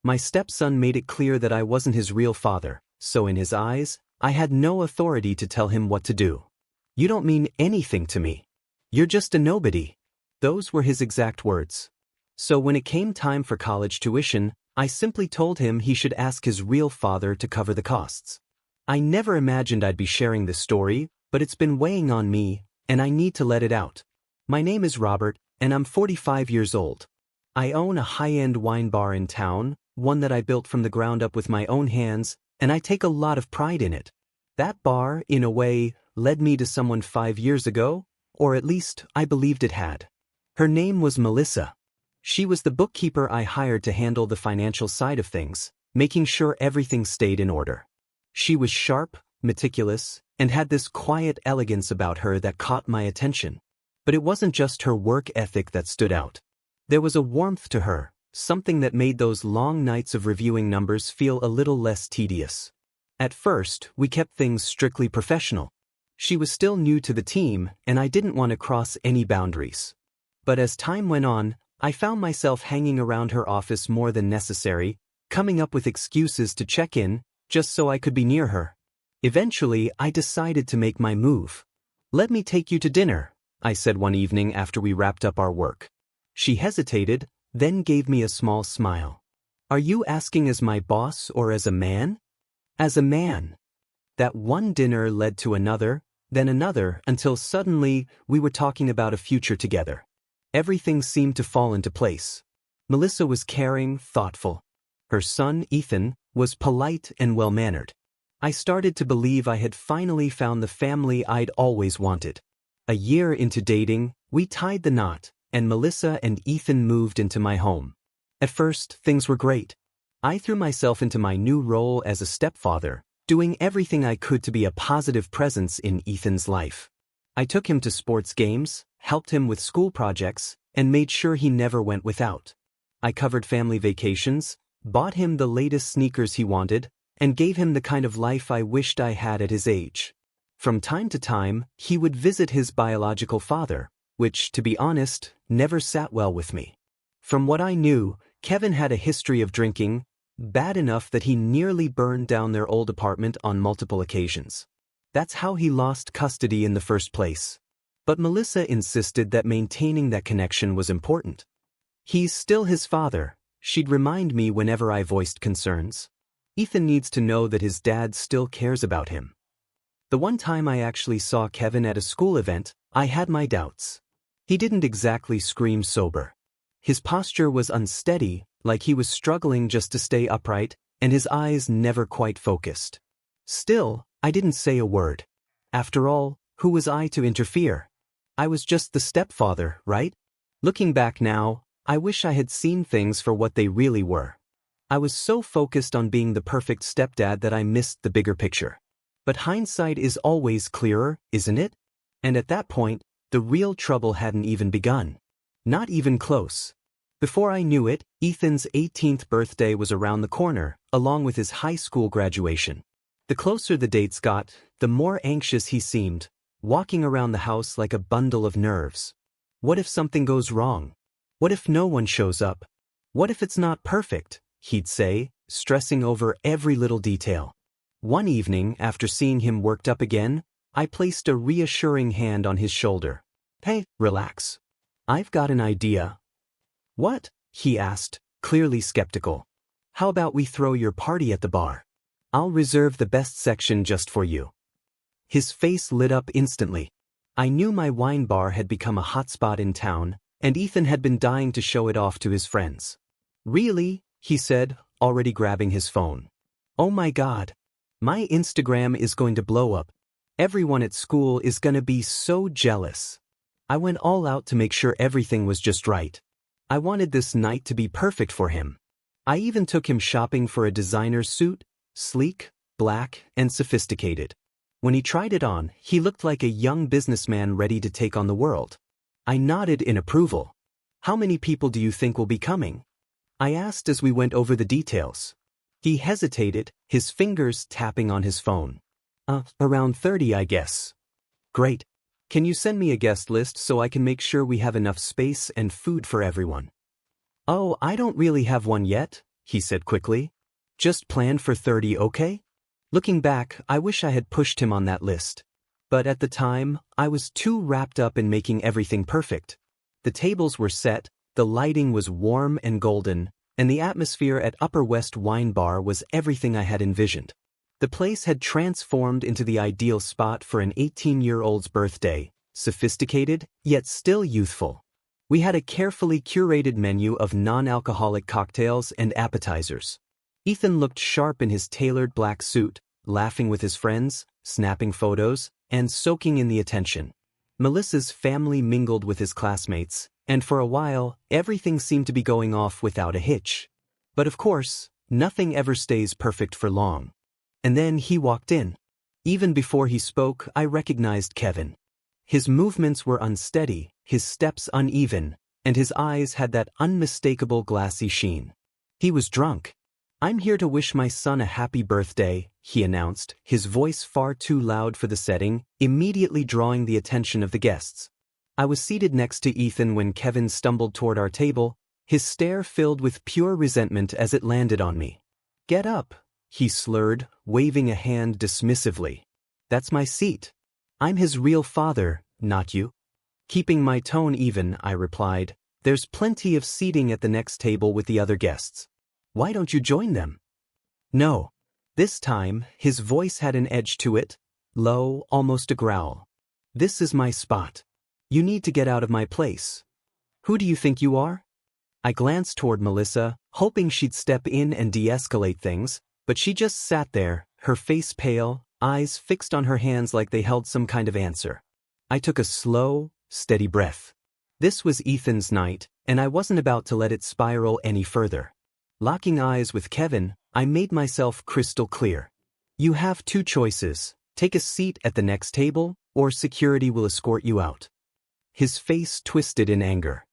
My stepson made it clear that I wasn't his real father, so in his eyes, I had no authority to tell him what to do. "You don't mean anything to me. You're just a nobody." Those were his exact words. So when it came time for college tuition, I simply told him he should ask his real father to cover the costs. I never imagined I'd be sharing this story, but it's been weighing on me, and I need to let it out. My name is Robert, and I'm 45 years old. I own a high-end wine bar in town, one that I built from the ground up with my own hands, and I take a lot of pride in it. That bar, in a way, led me to someone 5 years ago, or at least I believed it had. Her name was Melissa. She was the bookkeeper I hired to handle the financial side of things, making sure everything stayed in order. She was sharp, meticulous, and had this quiet elegance about her that caught my attention. But it wasn't just her work ethic that stood out. There was a warmth to her, something that made those long nights of reviewing numbers feel a little less tedious. At first, we kept things strictly professional. She was still new to the team, and I didn't want to cross any boundaries. But as time went on, I found myself hanging around her office more than necessary, coming up with excuses to check in, just so I could be near her. Eventually, I decided to make my move. "Let me take you to dinner," I said one evening after we wrapped up our work. She hesitated, then gave me a small smile. "Are you asking as my boss or as a man?" "As a man." That one dinner led to another, then another, until suddenly we were talking about a future together. Everything seemed to fall into place. Melissa was caring, thoughtful. Her son, Ethan, was polite and well-mannered. I started to believe I had finally found the family I'd always wanted. A year into dating, we tied the knot, and Melissa and Ethan moved into my home. At first, things were great. I threw myself into my new role as a stepfather, doing everything I could to be a positive presence in Ethan's life. I took him to sports games, helped him with school projects, and made sure he never went without. I covered family vacations, bought him the latest sneakers he wanted, and gave him the kind of life I wished I had at his age. From time to time, he would visit his biological father, which, to be honest, never sat well with me. From what I knew, Kevin had a history of drinking, bad enough that he nearly burned down their old apartment on multiple occasions. That's how he lost custody in the first place. But Melissa insisted that maintaining that connection was important. "He's still his father," she'd remind me whenever I voiced concerns. "Ethan needs to know that his dad still cares about him." The one time I actually saw Kevin at a school event, I had my doubts. He didn't exactly scream sober. His posture was unsteady, like he was struggling just to stay upright, and his eyes never quite focused. Still, I didn't say a word. After all, who was I to interfere? I was just the stepfather, right? Looking back now, I wish I had seen things for what they really were. I was so focused on being the perfect stepdad that I missed the bigger picture. But hindsight is always clearer, isn't it? And at that point, the real trouble hadn't even begun. Not even close. Before I knew it, Ethan's 18th birthday was around the corner, along with his high school graduation. The closer the dates got, the more anxious he seemed, walking around the house like a bundle of nerves. What if something goes wrong? What if no one shows up? What if it's not perfect? He'd say, stressing over every little detail. One evening, after seeing him worked up again, I placed a reassuring hand on his shoulder. "Hey, relax. I've got an idea." "What?" he asked, clearly skeptical. "How about we throw your party at the bar? I'll reserve the best section just for you." His face lit up instantly. I knew my wine bar had become a hotspot in town, and Ethan had been dying to show it off to his friends. "Really?" he said, already grabbing his phone. "Oh my God. My Instagram is going to blow up. Everyone at school is going to be so jealous." I went all out to make sure everything was just right. I wanted this night to be perfect for him. I even took him shopping for a designer suit, sleek, black, and sophisticated. When he tried it on, he looked like a young businessman ready to take on the world. I nodded in approval. "How many people do you think will be coming?" I asked as we went over the details. He hesitated, his fingers tapping on his phone. Around 30, I guess." "Great. Can you send me a guest list so I can make sure we have enough space and food for everyone?" "Oh, I don't really have one yet, he said quickly. Just plan for 30, okay? Looking back, I wish I had pushed him on that list. But at the time, I was too wrapped up in making everything perfect. The tables were set, the lighting was warm and golden, and the atmosphere at Upper West Wine Bar was everything I had envisioned. The place had transformed into the ideal spot for an 18-year-old's birthday, sophisticated, yet still youthful. We had a carefully curated menu of non-alcoholic cocktails and appetizers. Ethan looked sharp in his tailored black suit, laughing with his friends, snapping photos, and soaking in the attention. Melissa's family mingled with his classmates, and for a while, everything seemed to be going off without a hitch. But of course, nothing ever stays perfect for long. And then he walked in. Even before he spoke, I recognized Kevin. His movements were unsteady, his steps uneven, and his eyes had that unmistakable glassy sheen. He was drunk. "I'm here to wish my son a happy birthday," he announced, his voice far too loud for the setting, immediately drawing the attention of the guests. I was seated next to Ethan when Kevin stumbled toward our table, his stare filled with pure resentment as it landed on me. "Get up," he slurred, waving a hand dismissively. "That's my seat. I'm his real father, not you." Keeping my tone even, I replied, "There's plenty of seating at the next table with the other guests. Why don't you join them?" "No." This time, his voice had an edge to it, low, almost a growl. "This is my spot. You need to get out of my place. Who do you think you are?" I glanced toward Melissa, hoping she'd step in and de-escalate things, but she just sat there, her face pale, eyes fixed on her hands like they held some kind of answer. I took a slow, steady breath. This was Ethan's night, and I wasn't about to let it spiral any further. Locking eyes with Kevin, I made myself crystal clear. "You have two choices. Take a seat at the next table, or security will escort you out." His face twisted in anger.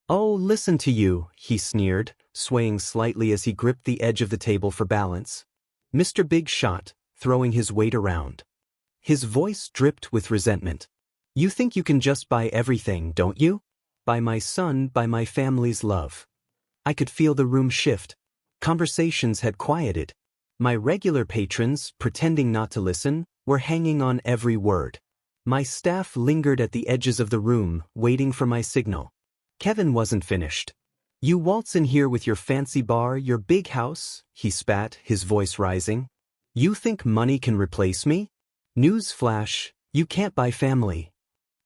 "Oh, listen to you," he sneered, swaying slightly as he gripped the edge of the table for balance. "Mr. Big Shot," throwing his weight around. His voice dripped with resentment. "You think you can just buy everything, don't you? Buy my son, buy my family's love." I could feel the room shift. Conversations had quieted. My regular patrons, pretending not to listen, were hanging on every word. My staff lingered at the edges of the room, waiting for my signal. Kevin wasn't finished. "You waltz in here with your fancy bar, your big house," he spat, his voice rising. "You think money can replace me? Newsflash, you can't buy family."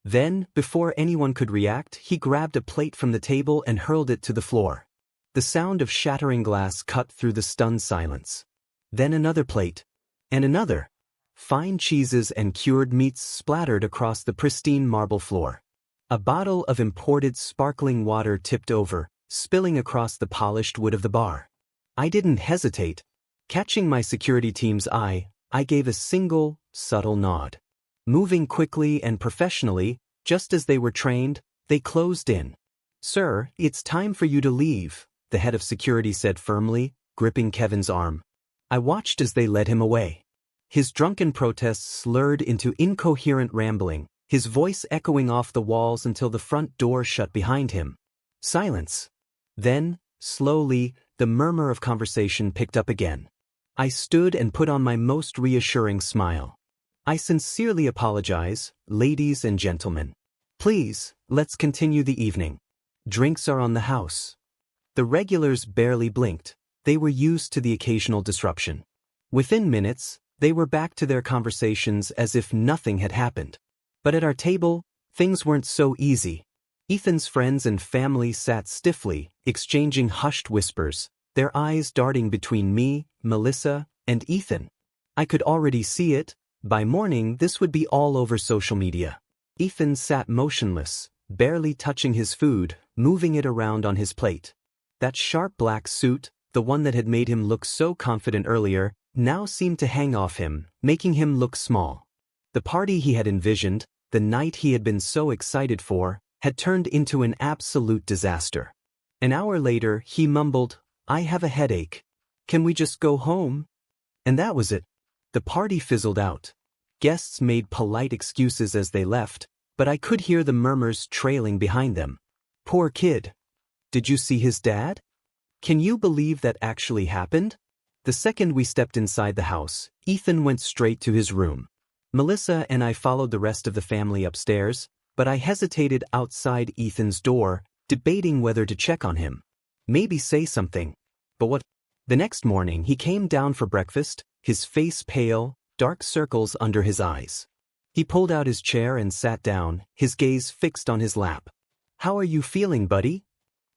Then, before anyone could react, he grabbed a plate from the table and hurled it to the floor. The sound of shattering glass cut through the stunned silence. Then another plate. And another. Fine cheeses and cured meats splattered across the pristine marble floor. A bottle of imported sparkling water tipped over, spilling across the polished wood of the bar. I didn't hesitate. Catching my security team's eye, I gave a single, subtle nod. Moving quickly and professionally, just as they were trained, they closed in. "Sir, it's time for you to leave," the head of security said firmly, gripping Kevin's arm. I watched as they led him away. His drunken protests slurred into incoherent rambling, his voice echoing off the walls until the front door shut behind him. Silence. Then, slowly, the murmur of conversation picked up again. I stood and put on my most reassuring smile. "I sincerely apologize, ladies and gentlemen. Please, let's continue the evening. Drinks are on the house." The regulars barely blinked. They were used to the occasional disruption. Within minutes, they were back to their conversations as if nothing had happened. But at our table, things weren't so easy. Ethan's friends and family sat stiffly, exchanging hushed whispers, their eyes darting between me, Melissa, and Ethan. I could already see it. By morning, this would be all over social media. Ethan sat motionless, barely touching his food, moving it around on his plate. That sharp black suit, the one that had made him look so confident earlier, now seemed to hang off him, making him look small. The party he had envisioned, the night he had been so excited for, had turned into an absolute disaster. An hour later, he mumbled, "I have a headache. Can we just go home?" And that was it. The party fizzled out. Guests made polite excuses as they left, but I could hear the murmurs trailing behind them. "Poor kid. Did you see his dad? Can you believe that actually happened? The second we stepped inside the house, Ethan went straight to his room. Melissa and I followed the rest of the family upstairs, but I hesitated outside Ethan's door, debating whether to check on him. Maybe say something. But what? The next morning he came down for breakfast, his face pale, dark circles under his eyes. He pulled out his chair and sat down, his gaze fixed on his lap. "How are you feeling, buddy?"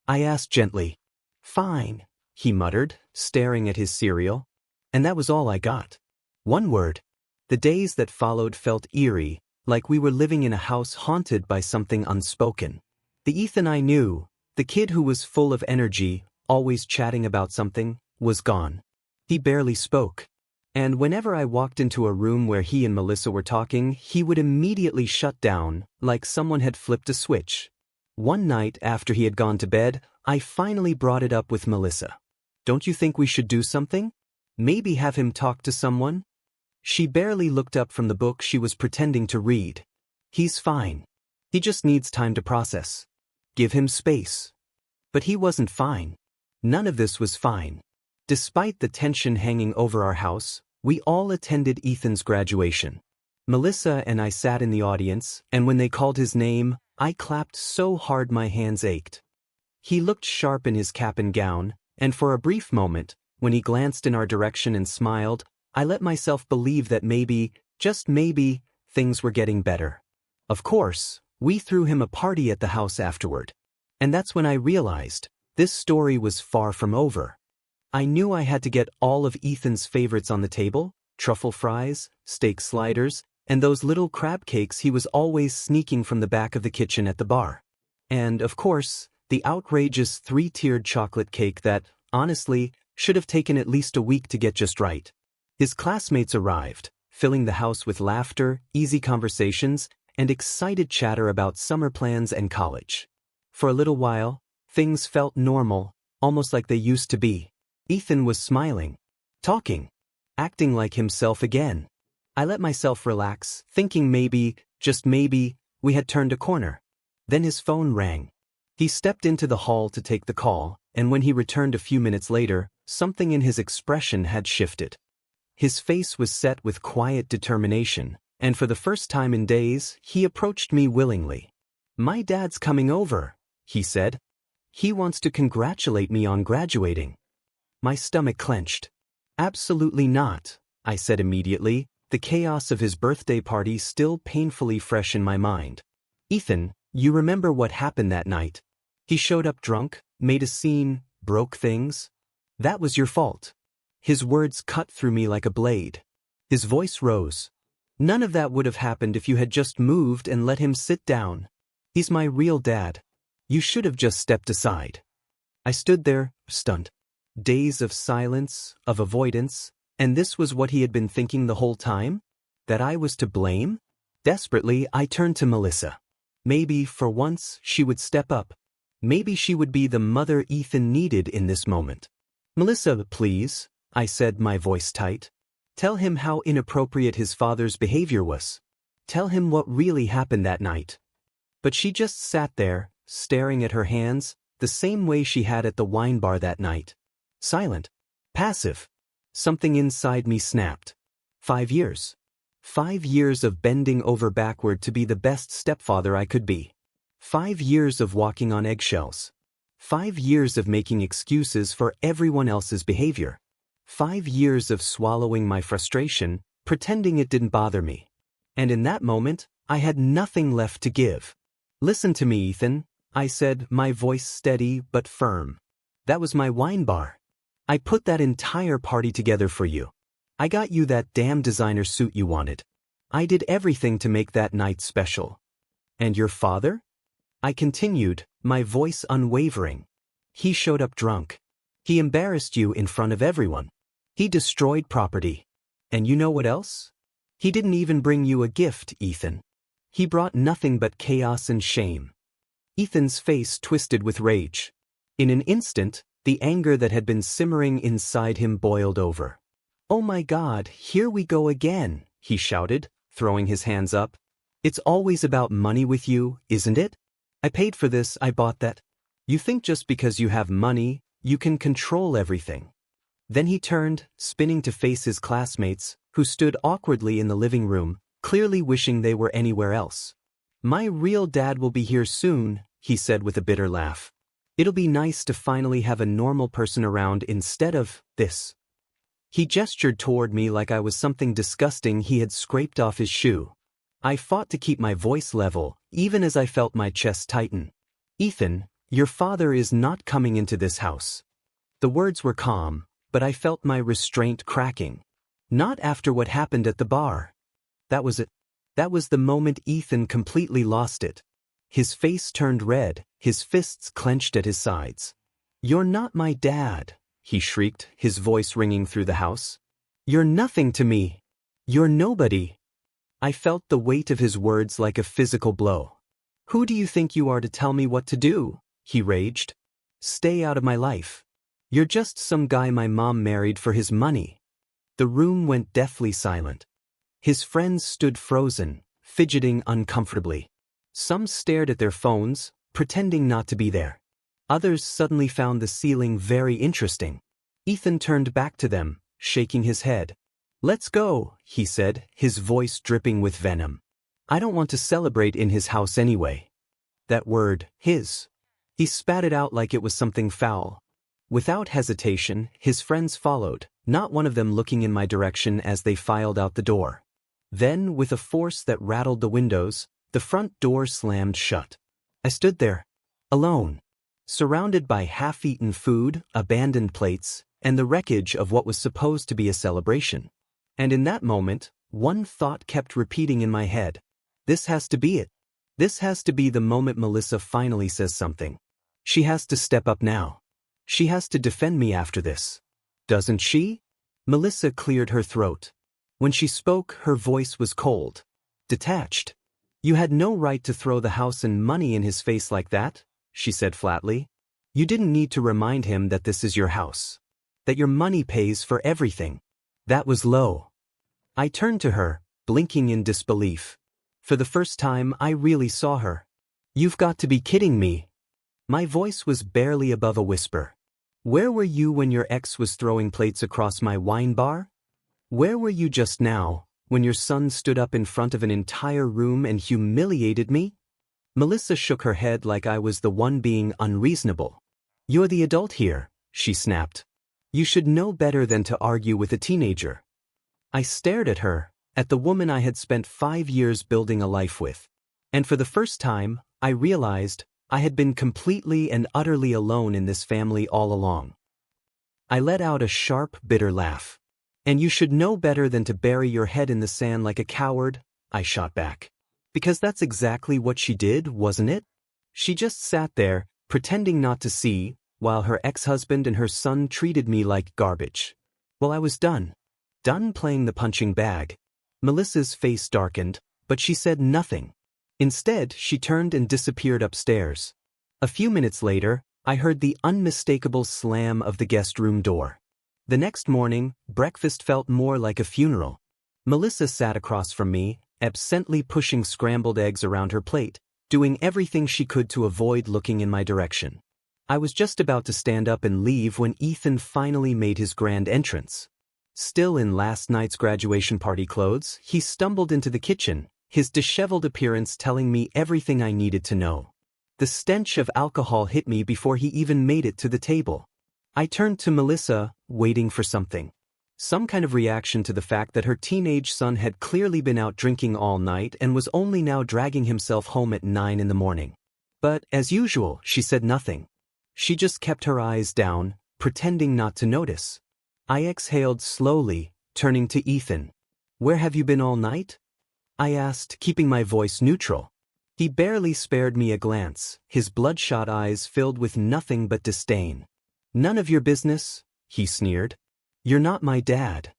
I asked gently. "Fine," he muttered, staring at his cereal. And that was all I got. One word. The days that followed felt eerie, like we were living in a house haunted by something unspoken. The Ethan I knew, the kid who was full of energy, always chatting about something, was gone. He barely spoke. And whenever I walked into a room where he and Melissa were talking, he would immediately shut down, like someone had flipped a switch. One night after he had gone to bed, I finally brought it up with Melissa. "Don't you think we should do something? Maybe have him talk to someone?" She barely looked up from the book she was pretending to read. "He's fine. He just needs time to process. Give him space." But he wasn't fine. None of this was fine. Despite the tension hanging over our house, we all attended Ethan's graduation. Melissa and I sat in the audience, and when they called his name, I clapped so hard my hands ached. He looked sharp in his cap and gown, and for a brief moment, when he glanced in our direction and smiled, I let myself believe that maybe, just maybe, things were getting better. Of course, we threw him a party at the house afterward. And that's when I realized, this story was far from over. I knew I had to get all of Ethan's favorites on the table, truffle fries, steak sliders, and those little crab cakes he was always sneaking from the back of the kitchen at the bar. And, of course, the outrageous 3-tiered chocolate cake that, honestly, should have taken at least a week to get just right. His classmates arrived, filling the house with laughter, easy conversations, and excited chatter about summer plans and college. For a little while, things felt normal, almost like they used to be. Ethan was smiling, talking, acting like himself again. I let myself relax, thinking maybe, just maybe, we had turned a corner. Then his phone rang. He stepped into the hall to take the call, and when he returned a few minutes later, something in his expression had shifted. His face was set with quiet determination, and for the first time in days, he approached me willingly. "My dad's coming over," he said. "He wants to congratulate me on graduating." My stomach clenched. "Absolutely not," I said immediately, the chaos of his birthday party still painfully fresh in my mind. "Ethan, you remember what happened that night? He showed up drunk, made a scene, broke things. That was your fault." His words cut through me like a blade. His voice rose. "None of that would have happened if you had just moved and let him sit down. He's my real dad. You should have just stepped aside." I stood there, stunned. Days of silence, of avoidance, and this was what he had been thinking the whole time? That I was to blame? Desperately, I turned to Melissa. Maybe, for once, she would step up. Maybe she would be the mother Ethan needed in this moment. "Melissa, please," I said, my voice tight. "Tell him how inappropriate his father's behavior was. Tell him what really happened that night." But she just sat there, staring at her hands, the same way she had at the wine bar that night. Silent. Passive. Something inside me snapped. 5 years. 5 years of bending over backward to be the best stepfather I could be. 5 years of walking on eggshells. 5 years of making excuses for everyone else's behavior. 5 years of swallowing my frustration, pretending it didn't bother me. And in that moment, I had nothing left to give. "Listen to me, Ethan," I said, my voice steady but firm. "That was my wine bar. I put that entire party together for you. I got you that damn designer suit you wanted. I did everything to make that night special. And your father?" I continued, my voice unwavering. "He showed up drunk. He embarrassed you in front of everyone. He destroyed property. And you know what else? He didn't even bring you a gift, Ethan. He brought nothing but chaos and shame." Ethan's face twisted with rage. In an instant, the anger that had been simmering inside him boiled over. "Oh my God, here we go again," he shouted, throwing his hands up. "It's always about money with you, isn't it? I paid for this, I bought that. You think just because you have money, You can control everything. Then he turned, spinning to face his classmates, who stood awkwardly in the living room, clearly wishing they were anywhere else. My real dad will be here soon, he said with a bitter laugh. It'll be nice to finally have a normal person around instead of this. He gestured toward me like I was something disgusting he had scraped off his shoe. I fought to keep my voice level, even as I felt my chest tighten. Ethan, your father is not coming into this house. The words were calm, but I felt my restraint cracking. Not after what happened at the bar. That was it. That was the moment Ethan completely lost it. His face turned red, his fists clenched at his sides. You're not my dad, he shrieked, his voice ringing through the house. You're nothing to me. You're nobody. I felt the weight of his words like a physical blow. Who do you think you are to tell me what to do? He raged. Stay out of my life. You're just some guy my mom married for his money. The room went deathly silent. His friends stood frozen, fidgeting uncomfortably. Some stared at their phones, pretending not to be there. Others suddenly found the ceiling very interesting. Ethan turned back to them, shaking his head. Let's go, he said, his voice dripping with venom. I don't want to celebrate in his house anyway. That word, his. He spat it out like it was something foul. Without hesitation, his friends followed, not one of them looking in my direction as they filed out the door. Then, with a force that rattled the windows, the front door slammed shut. I stood there, alone, surrounded by half-eaten food, abandoned plates, and the wreckage of what was supposed to be a celebration. And in that moment, one thought kept repeating in my head. This has to be it. This has to be the moment Melissa finally says something. She has to step up now. She has to defend me after this. Doesn't she? Melissa cleared her throat. When she spoke, her voice was cold, detached. You had no right to throw the house and money in his face like that, she said flatly. You didn't need to remind him that this is your house. That your money pays for everything. That was low. I turned to her, blinking in disbelief. For the first time, I really saw her. You've got to be kidding me. My voice was barely above a whisper. Where were you when your ex was throwing plates across my wine bar? Where were you just now, when your son stood up in front of an entire room and humiliated me? Melissa shook her head like I was the one being unreasonable. You're the adult here, she snapped. You should know better than to argue with a teenager. I stared at her, at the woman I had spent 5 years building a life with. And for the first time, I realized I had been completely and utterly alone in this family all along. I let out a sharp, bitter laugh. And you should know better than to bury your head in the sand like a coward, I shot back. Because that's exactly what she did, wasn't it? She just sat there, pretending not to see, while her ex-husband and her son treated me like garbage. Well, I was done. Done playing the punching bag. Melissa's face darkened, but she said nothing. Instead, she turned and disappeared upstairs. A few minutes later, I heard the unmistakable slam of the guest room door. The next morning, breakfast felt more like a funeral. Melissa sat across from me, absently pushing scrambled eggs around her plate, doing everything she could to avoid looking in my direction. I was just about to stand up and leave when Ethan finally made his grand entrance. Still in last night's graduation party clothes, he stumbled into the kitchen, his disheveled appearance telling me everything I needed to know. The stench of alcohol hit me before he even made it to the table. I turned to Melissa, waiting for something. Some kind of reaction to the fact that her teenage son had clearly been out drinking all night and was only now dragging himself home at 9 in the morning. But, as usual, she said nothing. She just kept her eyes down, pretending not to notice. I exhaled slowly, turning to Ethan. Where have you been all night? I asked, keeping my voice neutral. He barely spared me a glance, his bloodshot eyes filled with nothing but disdain. None of your business, he sneered. You're not my dad.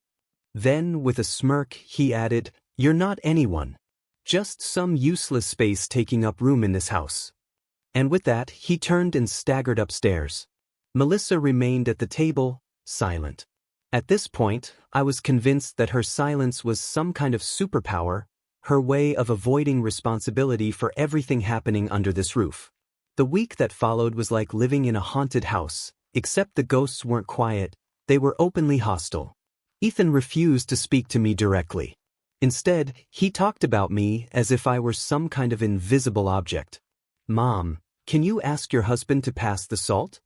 Then, with a smirk, he added, you're not anyone. Just some useless space taking up room in this house. And with that, he turned and staggered upstairs. Melissa remained at the table, silent. At this point, I was convinced that her silence was some kind of superpower, her way of avoiding responsibility for everything happening under this roof. The week that followed was like living in a haunted house, Except the ghosts weren't quiet, they were openly hostile. Ethan refused to speak to me directly. Instead, he talked about me as if I were some kind of invisible object. "Mom, can you ask your husband to pass the salt?"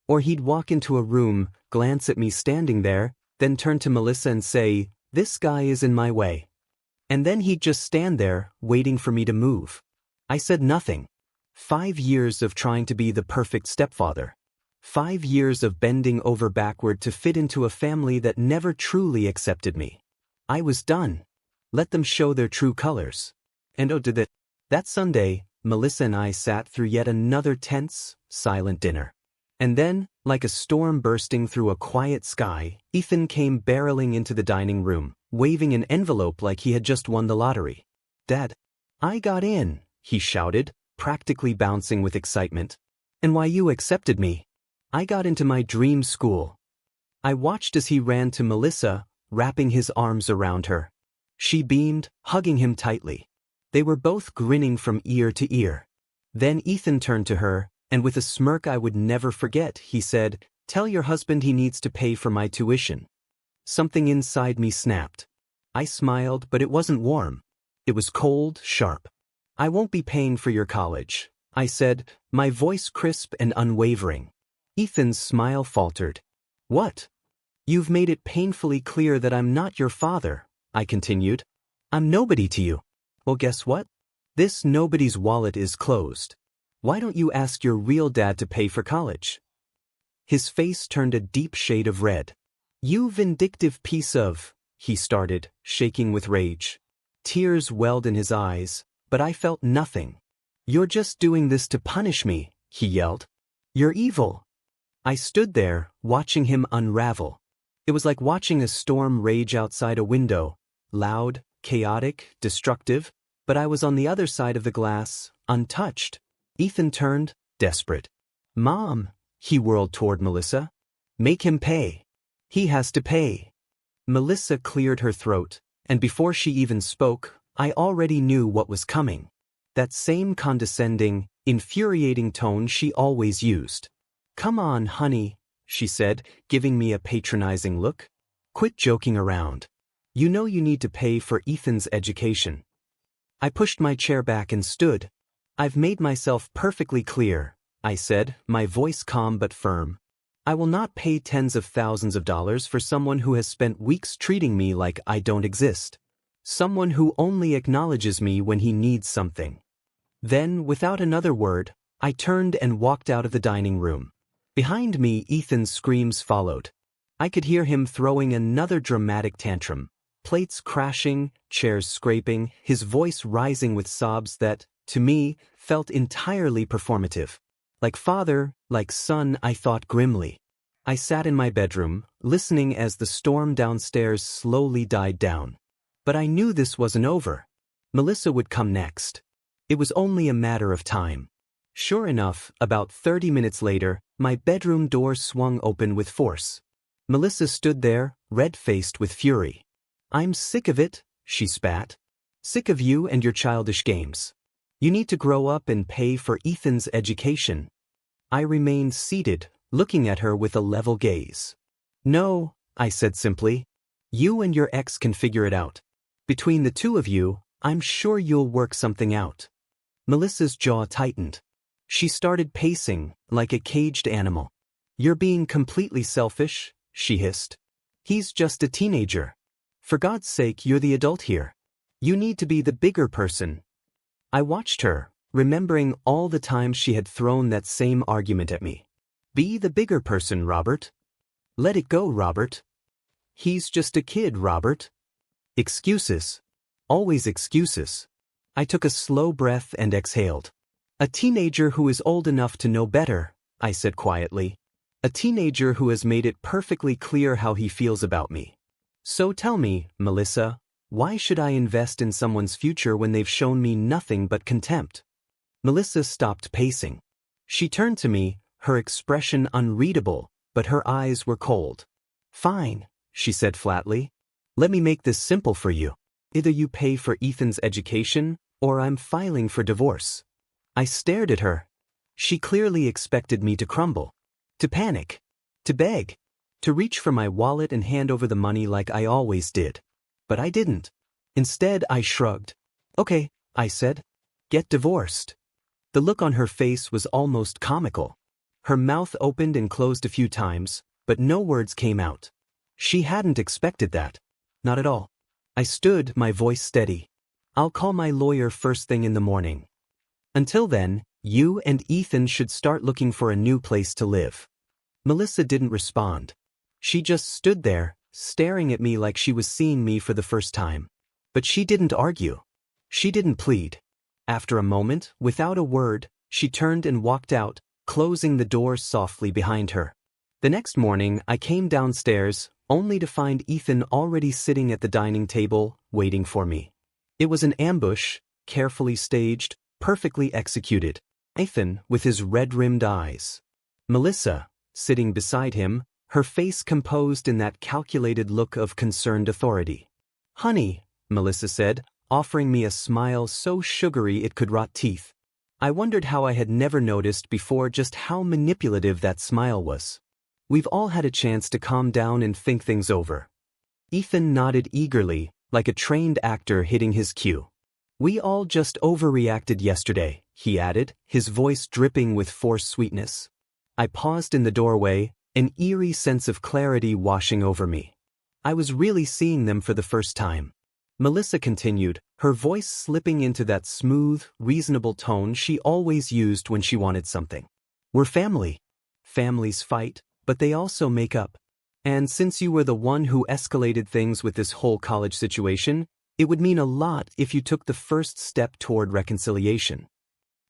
Or he'd walk into a room, glance at me standing there, then turn to Melissa and say, "This guy is in my way." And then he'd just stand there, waiting for me to move. I said nothing. 5 years of trying to be the perfect stepfather. 5 years of bending over backward to fit into a family that never truly accepted me. I was done. Let them show their true colors. And oh, did it. That Sunday, Melissa and I sat through yet another tense, silent dinner. And then, like a storm bursting through a quiet sky, Ethan came barreling into the dining room, waving an envelope like he had just won the lottery. "Dad, I got in," he shouted, practically bouncing with excitement. "And why you accepted me. I got into my dream school." I watched as he ran to Melissa, wrapping his arms around her. She beamed, hugging him tightly. They were both grinning from ear to ear. Then Ethan turned to her, and with a smirk I would never forget, he said, "Tell your husband he needs to pay for my tuition." Something inside me snapped. I smiled, but it wasn't warm. It was cold, sharp. "I won't be paying for your college," I said, my voice crisp and unwavering. Ethan's smile faltered. "What?" "You've made it painfully clear that I'm not your father," I continued. "I'm nobody to you." "Well, guess what? This nobody's wallet is closed. Why don't you ask your real dad to pay for college?" His face turned a deep shade of red. "You vindictive piece of," he started, shaking with rage. Tears welled in his eyes, but I felt nothing. "You're just doing this to punish me," he yelled. "You're evil." I stood there, watching him unravel. It was like watching a storm rage outside a window, loud, chaotic, destructive, but I was on the other side of the glass, untouched. Ethan turned, desperate. "Mom," he whirled toward Melissa. "Make him pay. He has to pay." Melissa cleared her throat, and before she even spoke, I already knew what was coming. That same condescending, infuriating tone she always used. "Come on, honey," she said, giving me a patronizing look. "Quit joking around. You know you need to pay for Ethan's education." I pushed my chair back and stood. "I've made myself perfectly clear," I said, my voice calm but firm. "I will not pay tens of thousands of dollars for someone who has spent weeks treating me like I don't exist. Someone who only acknowledges me when he needs something." Then, without another word, I turned and walked out of the dining room. Behind me, Ethan's screams followed. I could hear him throwing another dramatic tantrum. Plates crashing, chairs scraping, his voice rising with sobs that, to me, felt entirely performative. Like father, like son, I thought grimly. I sat in my bedroom, listening as the storm downstairs slowly died down. But I knew this wasn't over. Melissa would come next. It was only a matter of time. Sure enough, about 30 minutes later, my bedroom door swung open with force. Melissa stood there, red-faced with fury. "I'm sick of it," she spat. "Sick of you and your childish games. You need to grow up and pay for Ethan's education." I remained seated, looking at her with a level gaze. "No," I said simply. "You and your ex can figure it out. Between the two of you, I'm sure you'll work something out." Melissa's jaw tightened. She started pacing, like a caged animal. "You're being completely selfish," she hissed. "He's just a teenager. For God's sake, you're the adult here. You need to be the bigger person." I watched her, remembering all the times she had thrown that same argument at me. "Be the bigger person, Robert. Let it go, Robert. He's just a kid, Robert." Excuses. Always excuses. I took a slow breath and exhaled. "A teenager who is old enough to know better," I said quietly. "A teenager who has made it perfectly clear how he feels about me. So tell me, Melissa, why should I invest in someone's future when they've shown me nothing but contempt?" Melissa stopped pacing. She turned to me, her expression unreadable, but her eyes were cold. "Fine," she said flatly. "Let me make this simple for you. Either you pay for Ethan's education, or I'm filing for divorce." I stared at her. She clearly expected me to crumble, to panic. to beg, to reach for my wallet and hand over the money like I always did. But I didn't. Instead, I shrugged. Okay, I said. Get divorced. The look on her face was almost comical. Her mouth opened and closed a few times, but no words came out. She hadn't expected that. Not at all. I stood, my voice steady. I'll call my lawyer first thing in the morning. Until then, you and Ethan should start looking for a new place to live. Melissa didn't respond. She just stood there, staring at me like she was seeing me for the first time. But she didn't argue. She didn't plead. After a moment, without a word, she turned and walked out, closing the door softly behind her. The next morning, I came downstairs, only to find Ethan already sitting at the dining table, waiting for me. It was an ambush, carefully staged, perfectly executed. Ethan, with his red-rimmed eyes. Melissa, sitting beside him, her face composed in that calculated look of concerned authority. "Honey," Melissa said, offering me a smile so sugary it could rot teeth. I wondered how I had never noticed before just how manipulative that smile was. We've all had a chance to calm down and think things over. Ethan nodded eagerly, like a trained actor hitting his cue. We all just overreacted yesterday, he added, his voice dripping with forced sweetness. I paused in the doorway, an eerie sense of clarity washing over me. I was really seeing them for the first time. Melissa continued, her voice slipping into that smooth, reasonable tone she always used when she wanted something. We're family. Families fight, but they also make up. And since you were the one who escalated things with this whole college situation, it would mean a lot if you took the first step toward reconciliation.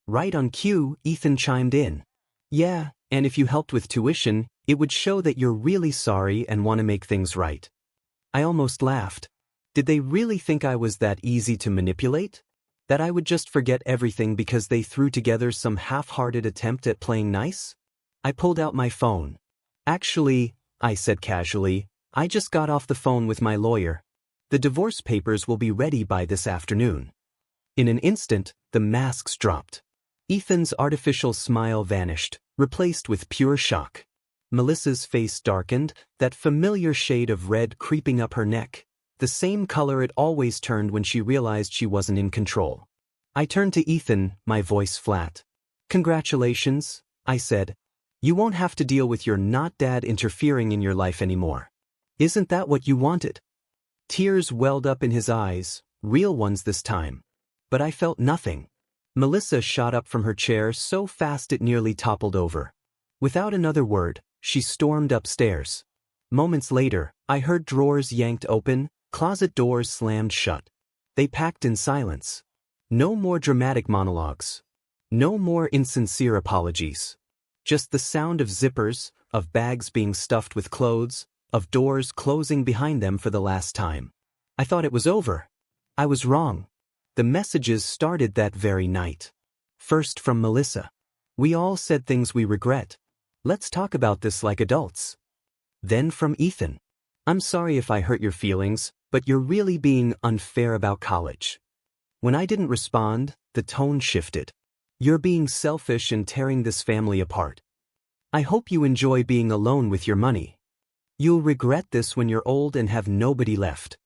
Right on cue, Ethan chimed in. Yeah, and if you helped with tuition, it would show that you're really sorry and want to make things right. I almost laughed. Did they really think I was that easy to manipulate? That I would just forget everything because they threw together some half-hearted attempt at playing nice? I pulled out my phone. Actually, I said casually, I just got off the phone with my lawyer. The divorce papers will be ready by this afternoon. In an instant, the masks dropped. Ethan's artificial smile vanished, replaced with pure shock. Melissa's face darkened, that familiar shade of red creeping up her neck, the same color it always turned when she realized she wasn't in control. I turned to Ethan, my voice flat. Congratulations, I said. You won't have to deal with your not-dad interfering in your life anymore. Isn't that what you wanted? Tears welled up in his eyes, real ones this time. But I felt nothing. Melissa shot up from her chair so fast it nearly toppled over. Without another word, she stormed upstairs. Moments later, I heard drawers yanked open, closet doors slammed shut. They packed in silence. No more dramatic monologues. No more insincere apologies. Just the sound of zippers, of bags being stuffed with clothes, of doors closing behind them for the last time. I thought it was over. I was wrong. The messages started that very night. First from Melissa. We all said things we regret. Let's talk about this like adults. Then from Ethan. I'm sorry if I hurt your feelings, but you're really being unfair about college. When I didn't respond, the tone shifted. You're being selfish and tearing this family apart. I hope you enjoy being alone with your money. You'll regret this when you're old and have nobody left.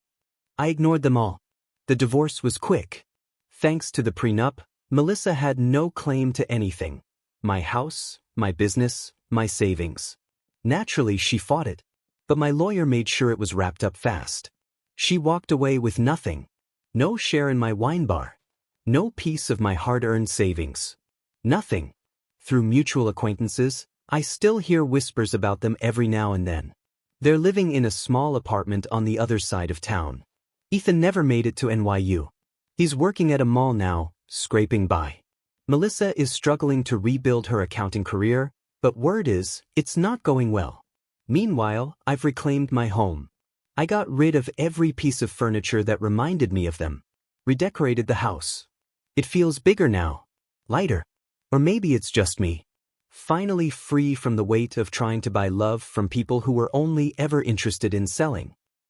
I ignored them all. The divorce was quick. Thanks to the prenup, Melissa had no claim to anything. My house, my business, my savings. Naturally, she fought it. But my lawyer made sure it was wrapped up fast. She walked away with nothing. No share in my wine bar. No piece of my hard-earned savings. Nothing. Through mutual acquaintances, I still hear whispers about them every now and then. They're living in a small apartment on the other side of town. Ethan never made it to NYU. He's working at a mall now, scraping by. Melissa is struggling to rebuild her accounting career, but word is, it's not going well. Meanwhile, I've reclaimed my home. I got rid of every piece of furniture that reminded me of them. Redecorated the house. It feels bigger now. Lighter. Or maybe it's just me. Finally free from the weight of trying to buy love from people who were only ever interested in selling.